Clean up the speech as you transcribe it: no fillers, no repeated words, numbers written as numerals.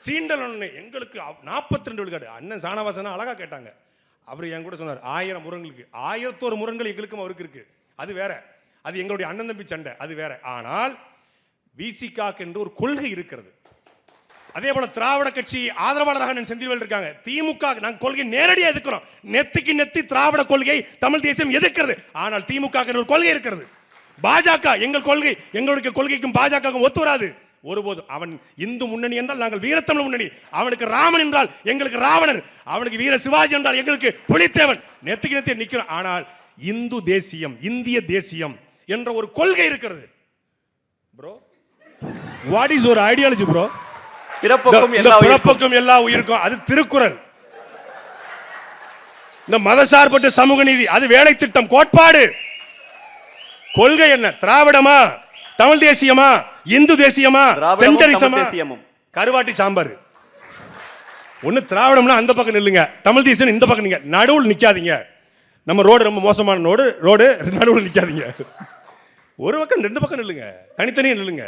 சீண்டல் எங்களுக்கு 42 விழுக்காடு. அண்ணன் சாணவாசனா அழகா கேட்டாங்க. அவர் என் கூட சொன்னார் 1000 முரண்களுக்கு 1001 முரண்கள் எங்களுக்கும் அவருக்கு இருக்கு. அது வேற, அது எங்களுடைய அண்ணன் தம்பி சண்டை, அது வேற. ஆனால் விசிகாக்கு என்று ஒரு கொள்கை இருக்கிறது. அதே போல திராவிட கட்சி ஆதரவாளராக செந்தில்வேல் இருக்காங்க. திமுக நாங்கள் கொள்கை நேரடியாக எதிர்க்கிறோம். நெத்திக்கு நெத்தி திராவிட கொள்கை தமிழ் தேசியம் எதிர்க்கிறது. ஆனால் திமுக ஒரு கொள்கை இருக்கிறது. பாஜக எங்கள் கொள்கை, எங்களுடைய கொள்கைக்கும் பாஜக ஒத்து வராது ஒருபோதும். அவன் இந்து முன்னணி என்றால் நாங்கள் வீரத்தமிழ் முன்னணி, அவனுக்கு ராமன் என்றால் எங்களுக்கு ராவணன், அவனுக்கு வீர சிவாஜி என்றால் எங்களுக்கு புலித்தேவன். நெத்திக்கு நெத்தி நிற்கிறோம். ஆனால் இந்து தேசியம், இந்திய தேசியம் என்ற ஒரு கொள்கை இருக்கிறது. ப்ரோ, வாட் இஸ் ஒரு ஐடியாலஜி ப்ரோ? பிறப்புக்கும் எல்லா உயிருக்கும், அது திருக்குறள். இந்த மதசார்பற்ற சமூக நீதி, அது வேலை திட்டம் கோட்பாடு. கொள்கை என்ன? திராவிடமா, தமிழ் தேசியமா, இந்து தேசியமா, சென்டரிசமா, கருவாட்டி சாம்பார். ஒண்ணு திராவிடம்னா அந்த பக்கம் நில்லுங்க, தமிழ் தேசியம் இந்த பக்கம். நீங்க நடுவில் நிக்காதீங்க. நம்ம ரோடு ரொம்ப மோசமான ரோடு, நடுவில் நிக்காதீங்க. ஒரு பக்கம் 2 பக்கம் நில்லுங்க, தனித்தனியா நில்லுங்க.